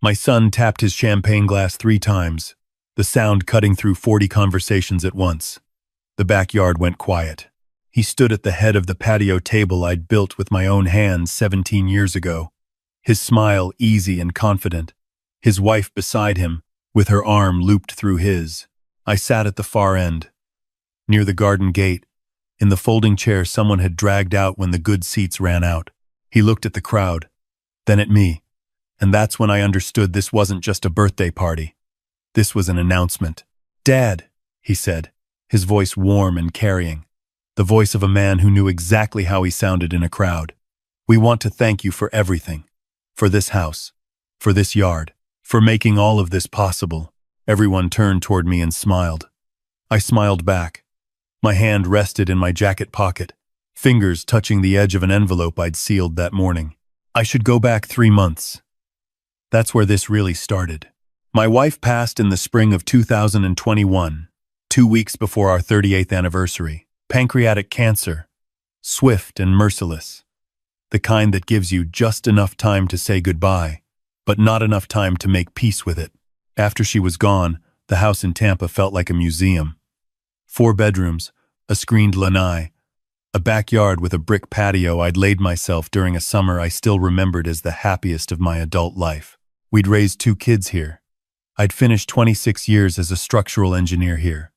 My son tapped his champagne glass 3 times, the sound cutting through 40 conversations at once. The backyard went quiet. He stood at the head of the patio table I'd built with my own hands 17 years ago, his smile easy and confident, his wife beside him, with her arm looped through his. I sat at the far end, near the garden gate, in the folding chair someone had dragged out when the good seats ran out. He looked at the crowd, then at me, and that's when I understood this wasn't just a birthday party. This was an announcement. "Dad," he said, his voice warm and carrying, the voice of a man who knew exactly how he sounded in a crowd. "We want to thank you for everything, for this house, for this yard, for making all of this possible." Everyone turned toward me and smiled. I smiled back. My hand rested in my jacket pocket, fingers touching the edge of an envelope I'd sealed that morning. I should go back 3 months. That's where this really started. My wife passed in the spring of 2021, 2 weeks before our 38th anniversary. Pancreatic cancer. Swift and merciless. The kind that gives you just enough time to say goodbye, but not enough time to make peace with it. After she was gone, the house in Tampa felt like a museum. 4 bedrooms, a screened lanai, a backyard with a brick patio I'd laid myself during a summer I still remembered as the happiest of my adult life. We'd raised 2 kids here. I'd finished 26 years as a structural engineer here,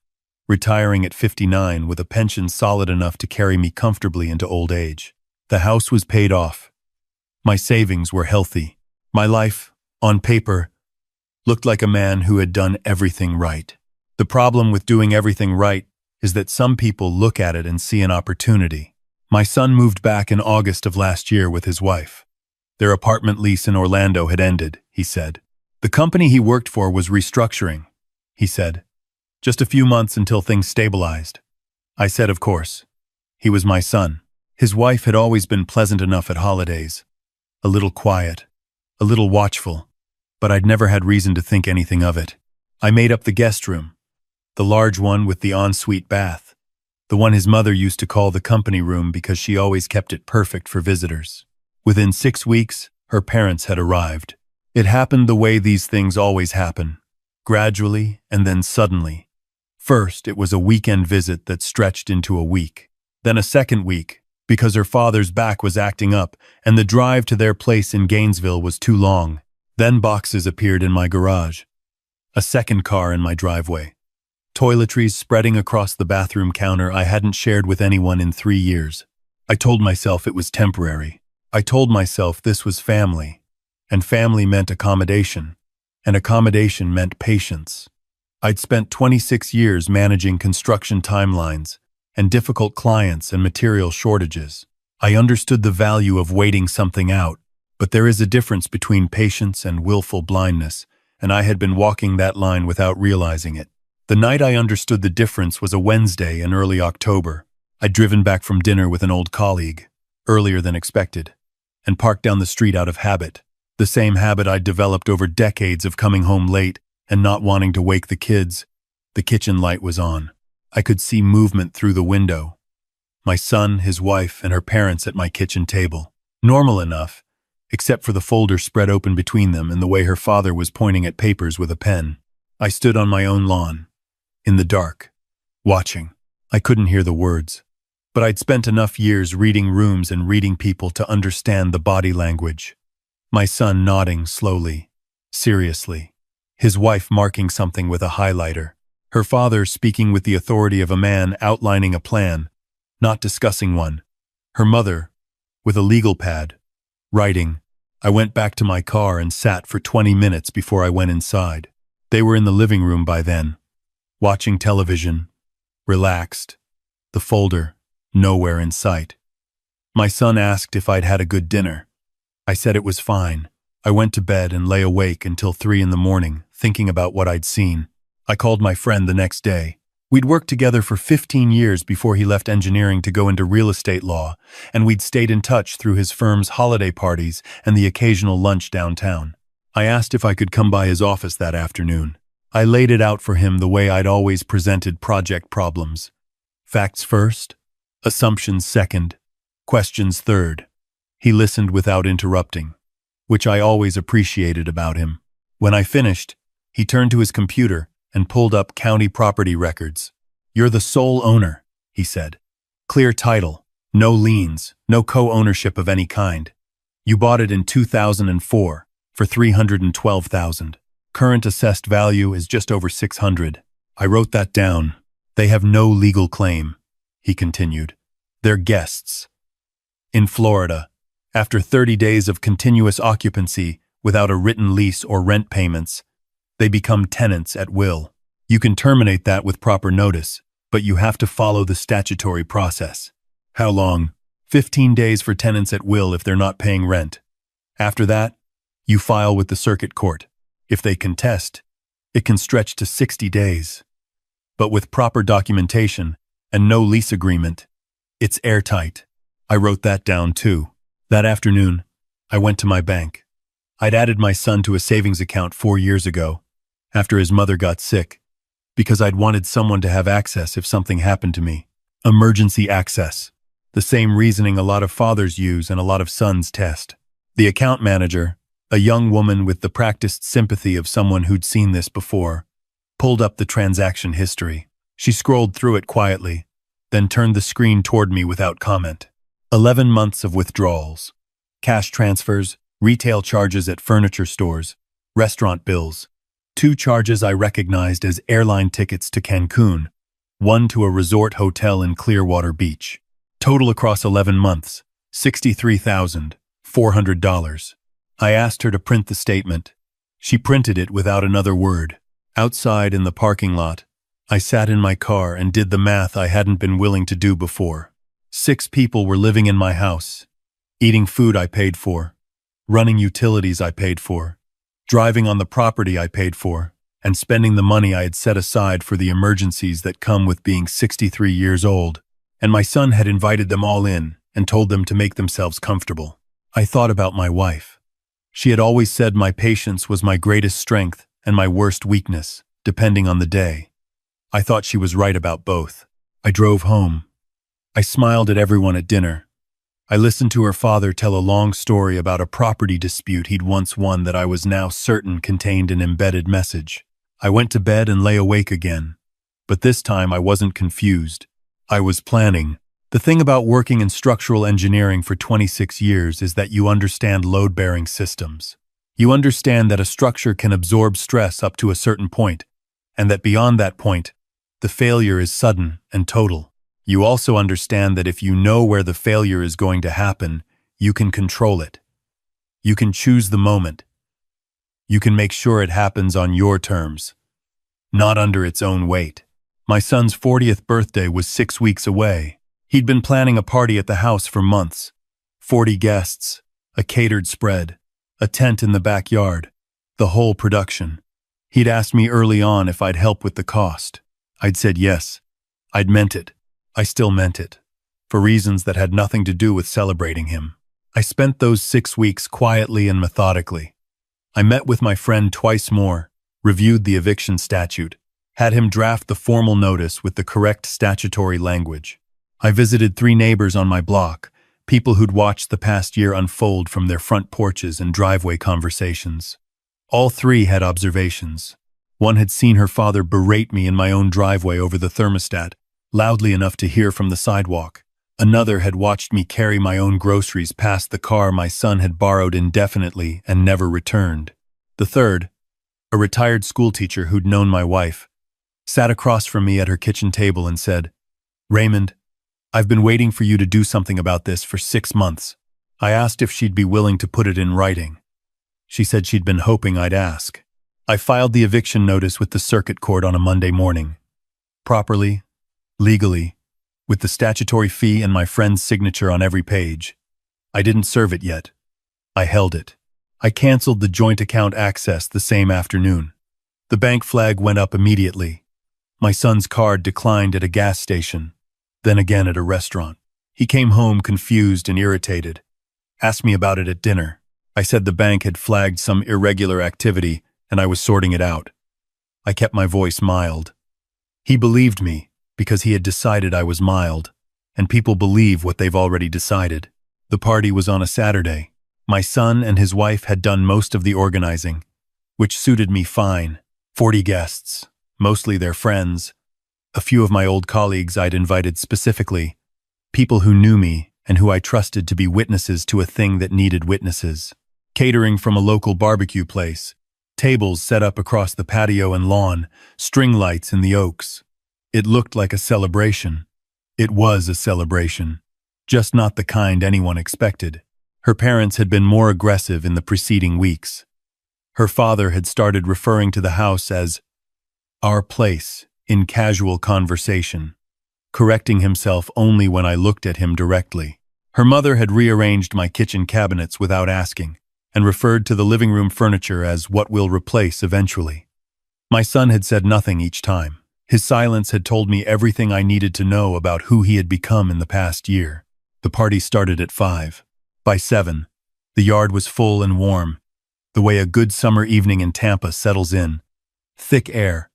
retiring at 59 with a pension solid enough to carry me comfortably into old age. The house was paid off. My savings were healthy. My life, on paper, looked like a man who had done everything right. The problem with doing everything right is that some people look at it and see an opportunity. My son moved back in August of last year with his wife. Their apartment lease in Orlando had ended, he said. The company he worked for was restructuring, he said. Just a few months until things stabilized. I said, of course. He was my son. His wife had always been pleasant enough at holidays. A little quiet, a little watchful, but I'd never had reason to think anything of it. I made up the guest room, the large one with the ensuite bath, the one his mother used to call the company room because she always kept it perfect for visitors. Within 6 weeks, her parents had arrived. It happened the way these things always happen, gradually and then suddenly. First, it was a weekend visit that stretched into a week. Then a second week, because her father's back was acting up and the drive to their place in Gainesville was too long. Then boxes appeared in my garage. A second car in my driveway. Toiletries spreading across the bathroom counter I hadn't shared with anyone in 3 years. I told myself it was temporary. I told myself this was family, and family meant accommodation, and accommodation meant patience. I'd spent 26 years managing construction timelines and difficult clients and material shortages. I understood the value of waiting something out, but there is a difference between patience and willful blindness, and I had been walking that line without realizing it. The night I understood the difference was a Wednesday in early October. I'd driven back from dinner with an old colleague, earlier than expected, and parked down the street out of habit, the same habit I'd developed over decades of coming home late and not wanting to wake the kids. The kitchen light was on. I could see movement through the window. My son, his wife, and her parents at my kitchen table. Normal enough, except for the folder spread open between them and the way her father was pointing at papers with a pen. I stood on my own lawn, in the dark, watching. I couldn't hear the words, but I'd spent enough years reading rooms and reading people to understand the body language. My son nodding slowly, seriously. His wife marking something with a highlighter. Her father speaking with the authority of a man outlining a plan, not discussing one. Her mother, with a legal pad, writing. I went back to my car and sat for 20 minutes before I went inside. They were in the living room by then, watching television, relaxed. The folder, nowhere in sight. My son asked if I'd had a good dinner. I said it was fine. I went to bed and lay awake until 3 in the morning, thinking about what I'd seen. I called my friend the next day. We'd worked together for 15 years before he left engineering to go into real estate law, and we'd stayed in touch through his firm's holiday parties and the occasional lunch downtown. I asked if I could come by his office that afternoon. I laid it out for him the way I'd always presented project problems. Facts first, assumptions second, questions third. He listened without interrupting, which I always appreciated about him. When I finished, he turned to his computer and pulled up county property records. "You're the sole owner," he said. "Clear title, no liens, no co-ownership of any kind. You bought it in 2004 for $312,000. Current assessed value is just over $600. I wrote that down. "They have no legal claim," he continued. "They're guests. In Florida, after 30 days of continuous occupancy without a written lease or rent payments, they become tenants at will. You can terminate that with proper notice, but you have to follow the statutory process." "How long?" 15 days for tenants at will if they're not paying rent. After that, you file with the circuit court. If they contest, it can stretch to 60 days. But with proper documentation and no lease agreement, it's airtight. I wrote that down too. That afternoon, I went to my bank. I'd added my son to a savings account 4 years ago, after his mother got sick, because I'd wanted someone to have access if something happened to me. Emergency access. The same reasoning a lot of fathers use and a lot of sons test. The account manager, a young woman with the practiced sympathy of someone who'd seen this before, pulled up the transaction history. She scrolled through it quietly, then turned the screen toward me without comment. 11 months of withdrawals. Cash transfers, retail charges at furniture stores, restaurant bills. 2 charges I recognized as airline tickets to Cancun, 1 to a resort hotel in Clearwater Beach. Total across 11 months, $63,400. I asked her to print the statement. She printed it without another word. Outside in the parking lot, I sat in my car and did the math I hadn't been willing to do before. 6 people were living in my house, eating food I paid for, running utilities I paid for, driving on the property I paid for, and spending the money I had set aside for the emergencies that come with being 63 years old. And my son had invited them all in and told them to make themselves comfortable. I thought about my wife. She had always said my patience was my greatest strength and my worst weakness, depending on the day. I thought she was right about both. I drove home. I smiled at everyone at dinner. I listened to her father tell a long story about a property dispute he'd once won that I was now certain contained an embedded message. I went to bed and lay awake again. But this time I wasn't confused. I was planning. The thing about working in structural engineering for 26 years is that you understand load-bearing systems. You understand that a structure can absorb stress up to a certain point, and that beyond that point, the failure is sudden and total. You also understand that if you know where the failure is going to happen, you can control it. You can choose the moment. You can make sure it happens on your terms, not under its own weight. My son's 40th birthday was 6 weeks away. He'd been planning a party at the house for months. 40 guests, a catered spread, a tent in the backyard, the whole production. He'd asked me early on if I'd help with the cost. I'd said yes. I'd meant it. I still meant it, for reasons that had nothing to do with celebrating him. I spent those 6 weeks quietly and methodically. I met with my friend twice more, reviewed the eviction statute, had him draft the formal notice with the correct statutory language. I visited 3 neighbors on my block, people who'd watched the past year unfold from their front porches and driveway conversations. All 3 had observations. One had seen her father berate me in my own driveway over the thermostat, loudly enough to hear from the sidewalk. Another had watched me carry my own groceries past the car my son had borrowed indefinitely and never returned. The third, a retired schoolteacher who'd known my wife, sat across from me at her kitchen table and said, "Raymond, I've been waiting for you to do something about this for 6 months." I asked if she'd be willing to put it in writing. She said she'd been hoping I'd ask. I filed the eviction notice with the circuit court on a Monday morning. Properly, legally, with the statutory fee and my friend's signature on every page. I didn't serve it yet. I held it. I canceled the joint account access the same afternoon. The bank flag went up immediately. My son's card declined at a gas station, then again at a restaurant. He came home confused and irritated, asked me about it at dinner. I said the bank had flagged some irregular activity and I was sorting it out. I kept my voice mild. He believed me because he had decided I was mild, and people believe what they've already decided. The party was on a Saturday. My son and his wife had done most of the organizing. which suited me fine. 40 guests, mostly their friends, a few of my old colleagues I'd invited specifically, people who knew me and who I trusted to be witnesses to a thing that needed witnesses. Catering from a local barbecue place, tables set up across the patio and lawn, string lights in the oaks. It looked like a celebration. It was a celebration, just not the kind anyone expected. Her parents had been more aggressive in the preceding weeks. Her father had started referring to the house as our place in casual conversation, correcting himself only when I looked at him directly. Her mother had rearranged my kitchen cabinets without asking, and referred to the living room furniture as what we'll replace eventually. My son had said nothing each time. His silence had told me everything I needed to know about who he had become in the past year. The party started at 5. By 7, the yard was full and warm, the way a good summer evening in Tampa settles in. Thick air,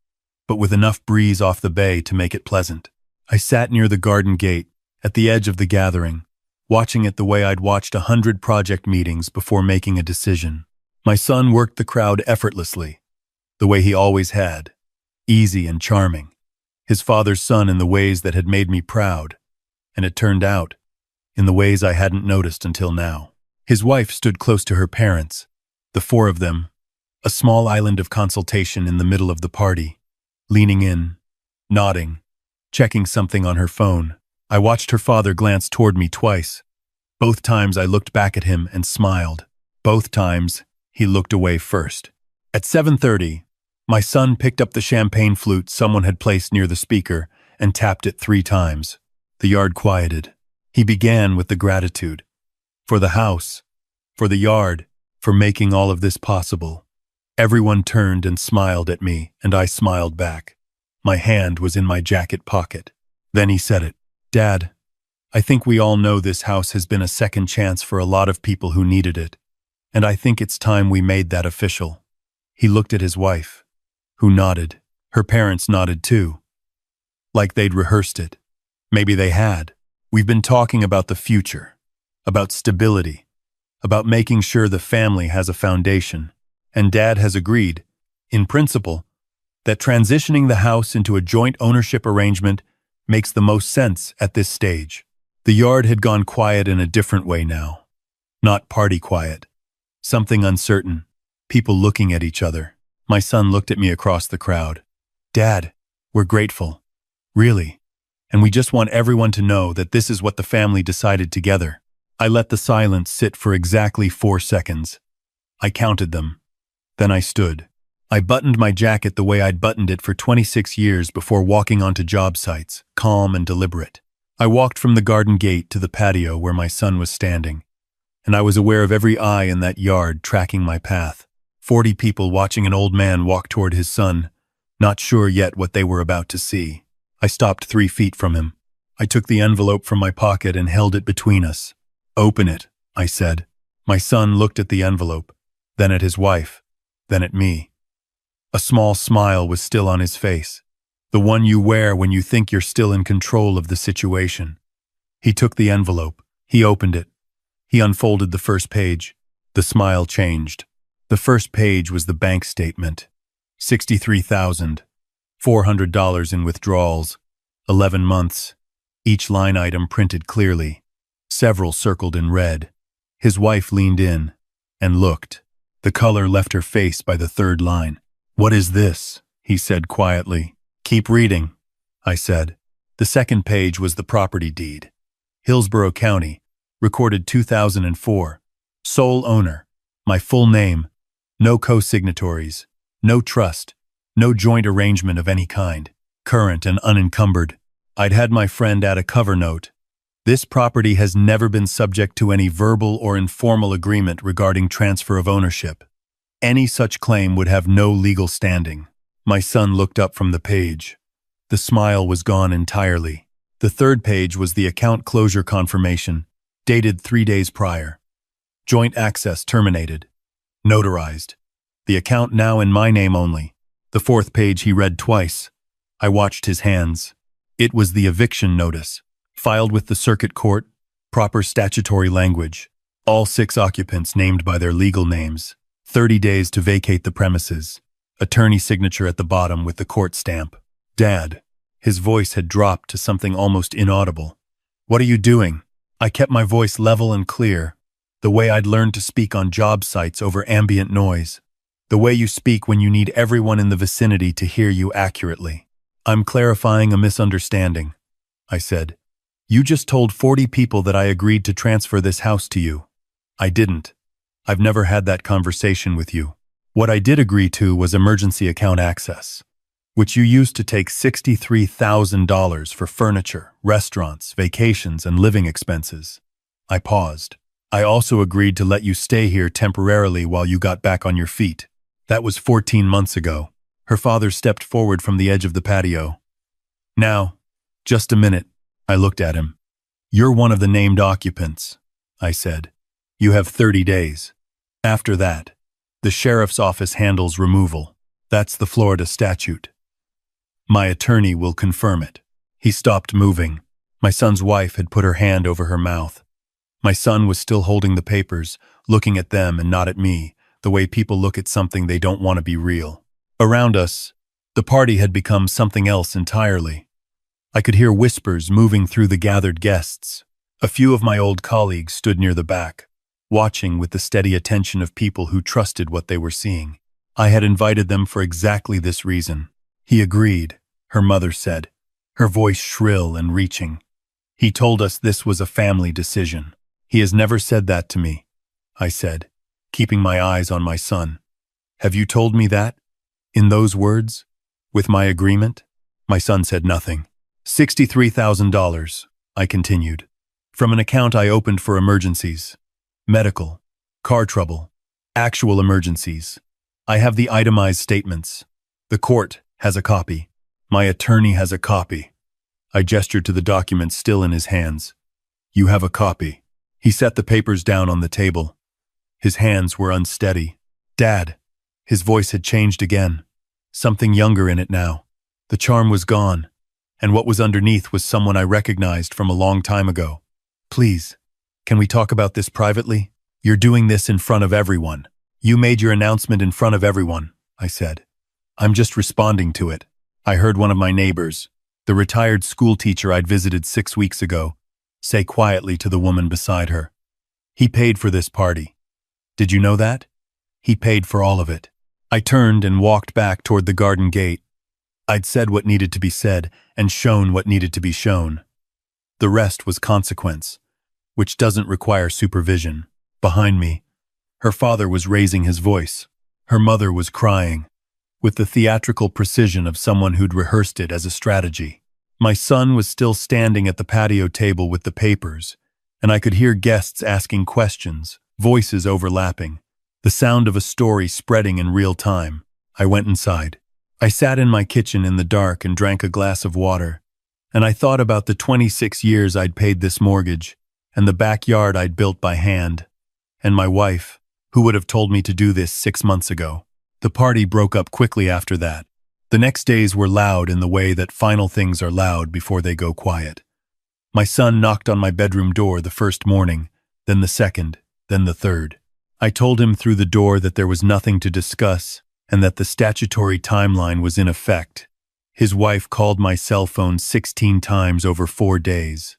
but with enough breeze off the bay to make it pleasant. I sat near the garden gate, at the edge of the gathering, watching it the way I'd watched 100 project meetings before making a decision. My son worked the crowd effortlessly, the way he always had, easy and charming. His father's son in the ways that had made me proud, and it turned out, in the ways I hadn't noticed until now. His wife stood close to her parents, the 4 of them, a small island of consultation in the middle of the party, leaning in, nodding, checking something on her phone. I watched her father glance toward me twice. Both times I looked back at him and smiled. Both times he looked away first. At 7:30, my son picked up the champagne flute someone had placed near the speaker and tapped it 3 times. The yard quieted. He began with the gratitude. For the house, for the yard, for making all of this possible. Everyone turned and smiled at me, and I smiled back. My hand was in my jacket pocket. Then he said it. Dad, I think we all know this house has been a second chance for a lot of people who needed it, and I think it's time we made that official. He looked at his wife, who nodded. Her parents nodded too, like they'd rehearsed it. Maybe they had. We've been talking about the future, about stability, about making sure the family has a foundation, and Dad has agreed, in principle, that transitioning the house into a joint ownership arrangement makes the most sense at this stage. The yard had gone quiet in a different way now. Not party quiet. Something uncertain. People looking at each other. My son looked at me across the crowd. Dad, we're grateful. Really. And we just want everyone to know that this is what the family decided together. I let the silence sit for exactly 4 seconds. I counted them. Then I stood. I buttoned my jacket the way I'd buttoned it for 26 years before walking onto job sites, calm and deliberate. I walked from the garden gate to the patio where my son was standing, and I was aware of every eye in that yard tracking my path. 40 people watching an old man walk toward his son, not sure yet what they were about to see. I stopped 3 feet from him. I took the envelope from my pocket and held it between us. Open it, I said. My son looked at the envelope, then at his wife, then at me. A small smile was still on his face, the one you wear when you think you're still in control of the situation. He took the envelope. He opened it. He unfolded the first page. The smile changed. The first page was the bank statement. $63,400 in withdrawals. 11 months. Each line item printed clearly. Several circled in red. His wife leaned in and looked. The color left her face by the 3rd line. What is this? He said quietly. Keep reading, I said. The second page was the property deed. Hillsborough County, recorded 2004. Sole owner, my full name, no co-signatories, no trust, no joint arrangement of any kind, current and unencumbered. I'd had my friend add a cover note. This property has never been subject to any verbal or informal agreement regarding transfer of ownership. Any such claim would have no legal standing. My son looked up from the page. The smile was gone entirely. The 3rd page was the account closure confirmation, dated 3 days prior. Joint access terminated. Notarized. The account now in my name only. The 4th page he read twice. I watched his hands. It was the eviction notice, filed with the circuit court, proper statutory language. All 6 occupants named by their legal names. 30 days to vacate the premises. Attorney signature at the bottom with the court stamp. Dad. His voice had dropped to something almost inaudible. What are you doing? I kept my voice level and clear, the way I'd learned to speak on job sites over ambient noise. The way you speak when you need everyone in the vicinity to hear you accurately. I'm clarifying a misunderstanding, I said. You just told 40 people that I agreed to transfer this house to you. I didn't. I've never had that conversation with you. What I did agree to was emergency account access, which you used to take $63,000 for furniture, restaurants, vacations, and living expenses. I paused. I also agreed to let you stay here temporarily while you got back on your feet. That was 14 months ago. Her father stepped forward from the edge of the patio. Now, just a minute, I looked at him. You're one of the named occupants, I said. You have 30 days. After that, the sheriff's office handles removal. That's the Florida statute. My attorney will confirm it. He stopped moving. My son's wife had put her hand over her mouth. My son was still holding the papers, looking at them and not at me, the way people look at something they don't want to be real. Around us, the party had become something else entirely. I could hear whispers moving through the gathered guests. A few of my old colleagues stood near the back, watching with the steady attention of people who trusted what they were seeing. I had invited them for exactly this reason. He agreed, her mother said, her voice shrill and reaching. He told us this was a family decision. He has never said that to me, I said, keeping my eyes on my son. Have you told me that? In those words? With my agreement? My son said nothing. $63,000, I continued, from an account I opened for emergencies. Medical, car trouble, actual emergencies. I have the itemized statements. The court has a copy. My attorney has a copy. I gestured to the documents still in his hands. You have a copy. He set the papers down on the table. His hands were unsteady. Dad. His voice had changed again. Something younger in it now. The charm was gone, and what was underneath was someone I recognized from a long time ago. Please, can we talk about this privately? You're doing this in front of everyone. You made your announcement in front of everyone, I said. I'm just responding to it. I heard one of my neighbors, the retired school teacher I'd visited 6 weeks ago, say quietly to the woman beside her. He paid for this party. Did you know that? He paid for all of it. I turned and walked back toward the garden gate. I'd said what needed to be said and shown what needed to be shown. The rest was consequence, which doesn't require supervision. Behind me, her father was raising his voice. Her mother was crying, with the theatrical precision of someone who'd rehearsed it as a strategy. My son was still standing at the patio table with the papers, and I could hear guests asking questions, voices overlapping, the sound of a story spreading in real time. I went inside. I sat in my kitchen in the dark and drank a glass of water, and I thought about the 26 years I'd paid this mortgage, and the backyard I'd built by hand, and my wife, who would have told me to do this 6 months ago. The party broke up quickly after that. The next days were loud in the way that final things are loud before they go quiet. My son knocked on my bedroom door the first morning, then the second, then the third. I told him through the door that there was nothing to discuss and that the statutory timeline was in effect. His wife called my cell phone 16 times over 4 days.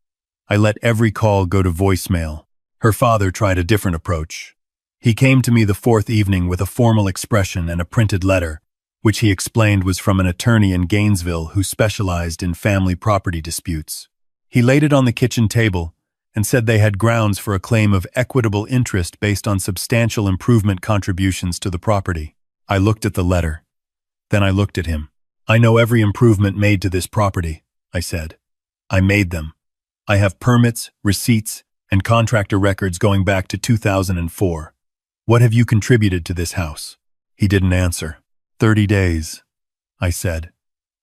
I let every call go to voicemail. Her father tried a different approach. He came to me the 4th evening with a formal expression and a printed letter, which he explained was from an attorney in Gainesville who specialized in family property disputes. He laid it on the kitchen table and said they had grounds for a claim of equitable interest based on substantial improvement contributions to the property. I looked at the letter. Then I looked at him. I know every improvement made to this property, I said. I made them. I have permits, receipts, and contractor records going back to 2004. What have you contributed to this house? He didn't answer. 30 days, I said,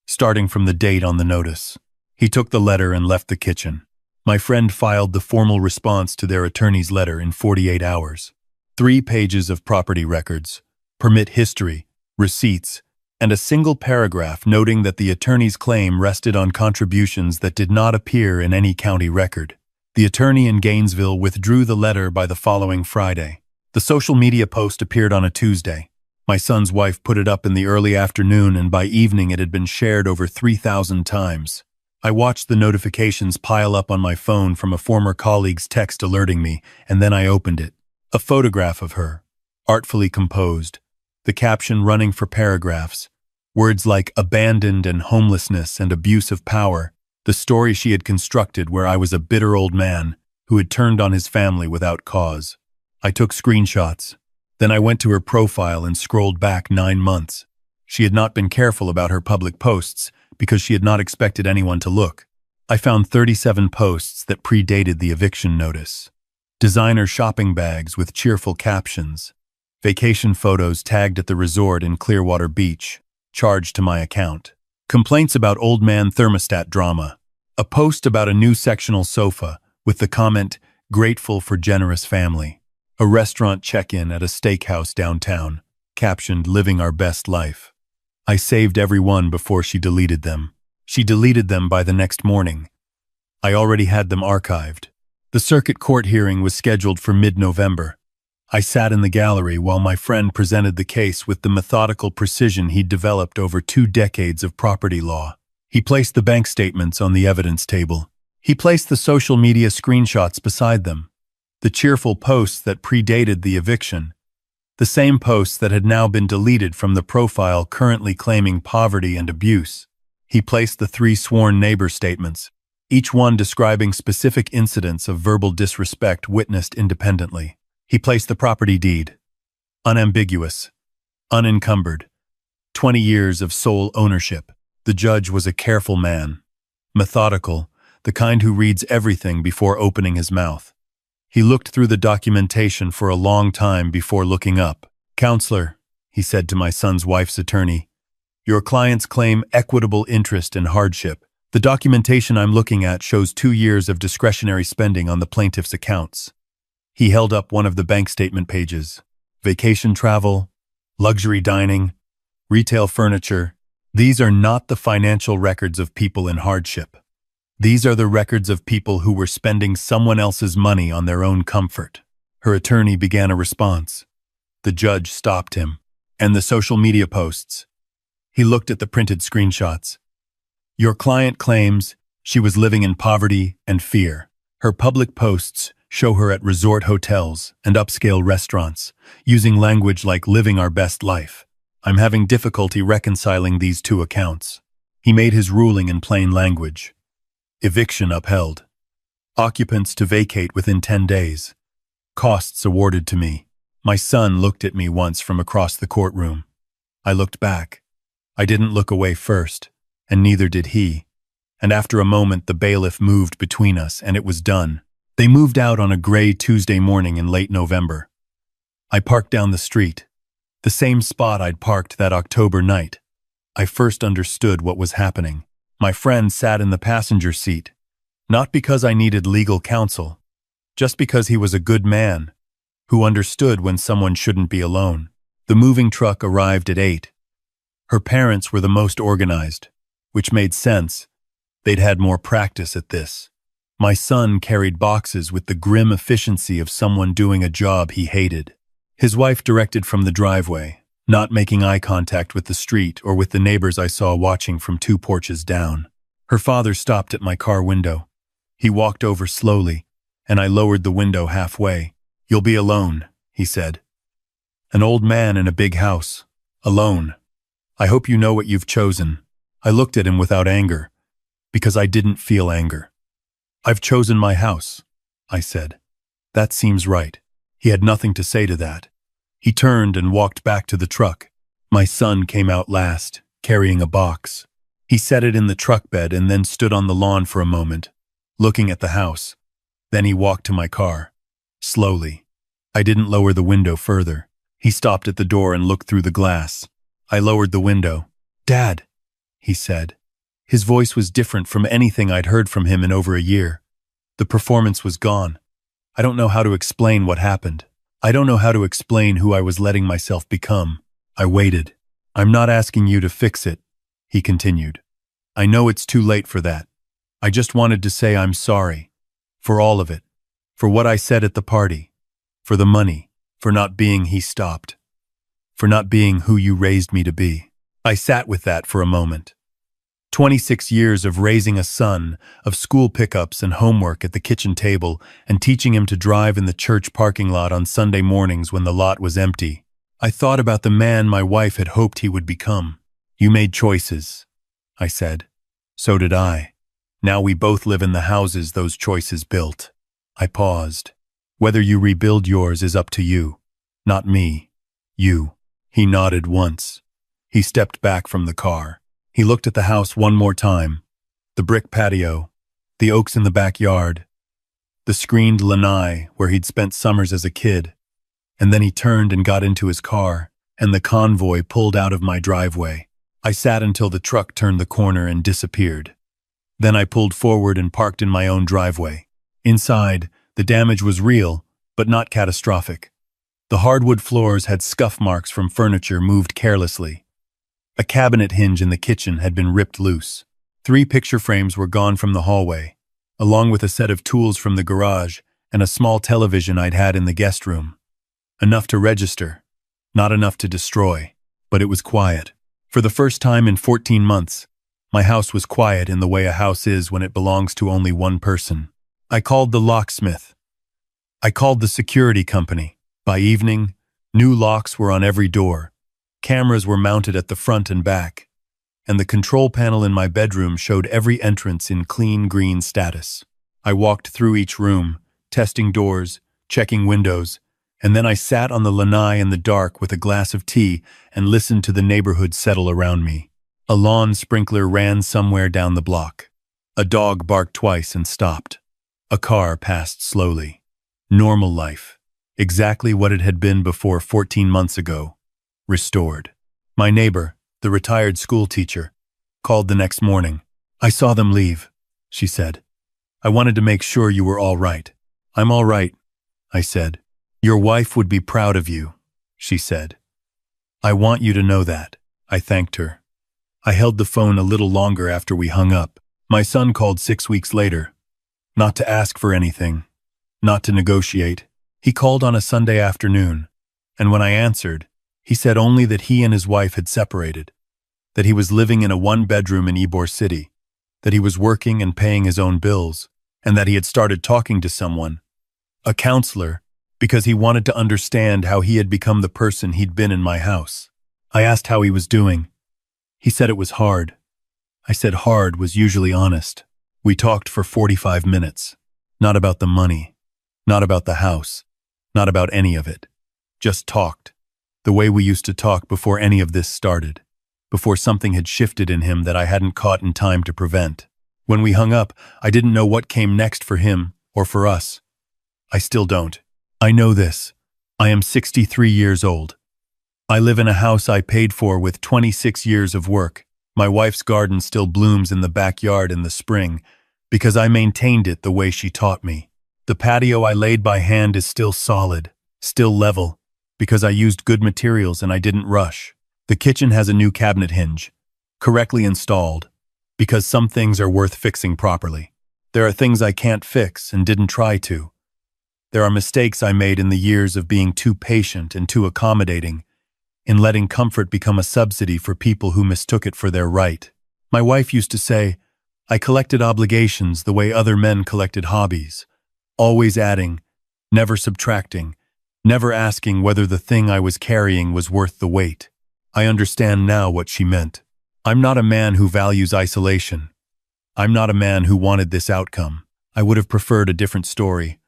starting from the date on the notice. He took the letter and left the kitchen. My friend filed the formal response to their attorney's letter in 48 hours. 3 pages of property records, permit history, receipts, and a single paragraph noting that the attorney's claim rested on contributions that did not appear in any county record. The attorney in Gainesville withdrew the letter by the following Friday. The social media post appeared on a Tuesday. My son's wife put it up in the early afternoon, and by evening it had been shared over 3,000 times. I watched the notifications pile up on my phone from a former colleague's text alerting me, and then I opened it. A photograph of her, artfully composed, the caption running for paragraphs, words like abandoned and homelessness and abuse of power, the story she had constructed where I was a bitter old man who had turned on his family without cause. I took screenshots. Then I went to her profile and scrolled back 9 months. She had not been careful about her public posts because she had not expected anyone to look. I found 37 posts that predated the eviction notice. Designer shopping bags with cheerful captions. Vacation photos tagged at the resort in Clearwater Beach, charged to my account. Complaints about old man thermostat drama. A post about a new sectional sofa with the comment, "Grateful for generous family." A restaurant check-in at a steakhouse downtown, captioned, "Living our best life." I saved every one before she deleted them. She deleted them by the next morning. I already had them archived. The circuit court hearing was scheduled for mid-November. I sat in the gallery while my friend presented the case with the methodical precision he'd developed over 2 decades of property law. He placed the bank statements on the evidence table. He placed the social media screenshots beside them. The cheerful posts that predated the eviction, the same posts that had now been deleted from the profile currently claiming poverty and abuse. He placed the 3 sworn neighbor statements, each one describing specific incidents of verbal disrespect witnessed independently. He placed the property deed, unambiguous, unencumbered, 20 years of sole ownership. The judge was a careful man, methodical, the kind who reads everything before opening his mouth. He looked through the documentation for a long time before looking up. "Counselor," he said to my son's wife's attorney, "your clients claim equitable interest and hardship. The documentation I'm looking at shows 2 years of discretionary spending on the plaintiff's accounts." He held up one of the bank statement pages. Vacation travel, luxury dining, retail furniture. These are not the financial records of people in hardship. These are the records of people who were spending someone else's money on their own comfort. Her attorney began a response. The judge stopped him. "And the social media posts." He looked at the printed screenshots. "Your client claims she was living in poverty and fear. Her public posts show her at resort hotels and upscale restaurants, using language like living our best life. I'm having difficulty reconciling these 2 accounts." He made his ruling in plain language. Eviction upheld. Occupants to vacate within 10 days. Costs awarded to me. My son looked at me once from across the courtroom. I looked back. I didn't look away first, and neither did he. And after a moment, the bailiff moved between us, and it was done. They moved out on a gray Tuesday morning in late November. I parked down the street, the same spot I'd parked that October night. I first understood what was happening. My friend sat in the passenger seat, not because I needed legal counsel, just because he was a good man who understood when someone shouldn't be alone. The moving truck arrived at 8. Her parents were the most organized, which made sense. They'd had more practice at this. My son carried boxes with the grim efficiency of someone doing a job he hated. His wife directed from the driveway, not making eye contact with the street or with the neighbors I saw watching from 2 porches down. Her father stopped at my car window. He walked over slowly, and I lowered the window halfway. "You'll be alone," he said. "An old man in a big house. Alone. I hope you know what you've chosen." I looked at him without anger, because I didn't feel anger. "I've chosen my house," I said. "That seems right." He had nothing to say to that. He turned and walked back to the truck. My son came out last, carrying a box. He set it in the truck bed and then stood on the lawn for a moment, looking at the house. Then he walked to my car. Slowly. I didn't lower the window further. He stopped at the door and looked through the glass. I lowered the window. "Dad," he said. His voice was different from anything I'd heard from him in over a year. The performance was gone. I don't know how to explain what happened. I don't know how to explain who I was letting myself become. I waited. "I'm not asking you to fix it," he continued. "I know it's too late for that. I just wanted to say I'm sorry. For all of it. For what I said at the party. For the money. For not being, he stopped. For not being who you raised me to be. I sat with that for a moment. 26 years of raising a son, of school pickups and homework at the kitchen table, and teaching him to drive in the church parking lot on Sunday mornings when the lot was empty. I thought about the man my wife had hoped he would become. You made choices, I said. So did I. Now we both live in the houses those choices built. I paused. Whether you rebuild yours is up to you. Not me. You. He nodded once. He stepped back from the car. He looked at the house one more time. The brick patio, the oaks in the backyard, the screened lanai where he'd spent summers as a kid. And then he turned and got into his car, and the convoy pulled out of my driveway. I sat until the truck turned the corner and disappeared. Then I pulled forward and parked in my own driveway. Inside, the damage was real, but not catastrophic. The hardwood floors had scuff marks from furniture moved carelessly. A cabinet hinge in the kitchen had been ripped loose. 3 picture frames were gone from the hallway, along with a set of tools from the garage and a small television I'd had in the guest room. Enough to register, not enough to destroy, but it was quiet. For the first time in 14 months, my house was quiet in the way a house is when it belongs to only one person. I called the locksmith. I called the security company. By evening, new locks were on every door. Cameras were mounted at the front and back, and the control panel in my bedroom showed every entrance in clean green status. I walked through each room, testing doors, checking windows, and then I sat on the lanai in the dark with a glass of tea and listened to the neighborhood settle around me. A lawn sprinkler ran somewhere down the block. A dog barked twice and stopped. A car passed slowly. Normal life. Exactly what it had been before 14 months ago. Restored. My neighbor, the retired school teacher, called the next morning. I saw them leave, she said. I wanted to make sure you were all right. I'm all right, I said. Your wife would be proud of you, she said. I want you to know that, I thanked her. I held the phone a little longer after we hung up. My son called 6 weeks later. Not to ask for anything, not to negotiate. He called on a Sunday afternoon, and when I answered, he said only that he and his wife had separated, that he was living in a 1-bedroom in Ybor City, that he was working and paying his own bills, and that he had started talking to someone, a counselor, because he wanted to understand how he had become the person he'd been in my house. I asked how he was doing. He said it was hard. I said hard was usually honest. We talked for 45 minutes. Not about the money, not about the house, not about any of it. Just talked. The way we used to talk before any of this started, before something had shifted in him that I hadn't caught in time to prevent. When we hung up, I didn't know what came next for him or for us. I still don't. I know this. I am 63 years old. I live in a house I paid for with 26 years of work. My wife's garden still blooms in the backyard in the spring because I maintained it the way she taught me. The patio I laid by hand is still solid, still level, because I used good materials and I didn't rush. The kitchen has a new cabinet hinge, correctly installed, because some things are worth fixing properly. There are things I can't fix and didn't try to. There are mistakes I made in the years of being too patient and too accommodating, in letting comfort become a subsidy for people who mistook it for their right. My wife used to say, I collected obligations the way other men collected hobbies, always adding, never subtracting, never asking whether the thing I was carrying was worth the weight. I understand now what she meant. I'm not a man who values isolation. I'm not a man who wanted this outcome. I would have preferred a different story,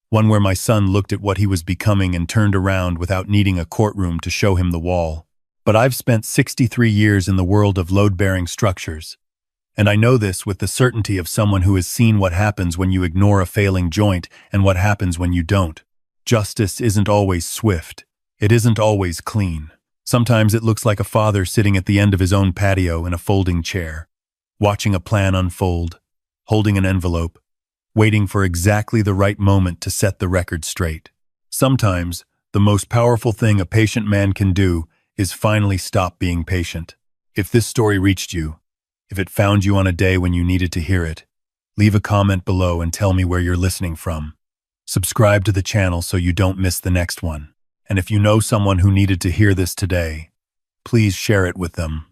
one where my son looked at what he was becoming and turned around without needing a courtroom to show him the wall. But I've spent 63 years in the world of load-bearing structures, and I know this with the certainty of someone who has seen what happens when you ignore a failing joint and what happens when you don't. Justice isn't always swift. It isn't always clean. Sometimes it looks like a father sitting at the end of his own patio in a folding chair, watching a plan unfold, holding an envelope, waiting for exactly the right moment to set the record straight. Sometimes, the most powerful thing a patient man can do is finally stop being patient. If this story reached you, if it found you on a day when you needed to hear it, leave a comment below and tell me where you're listening from. Subscribe to the channel so you don't miss the next one. And if you know someone who needed to hear this today, please share it with them.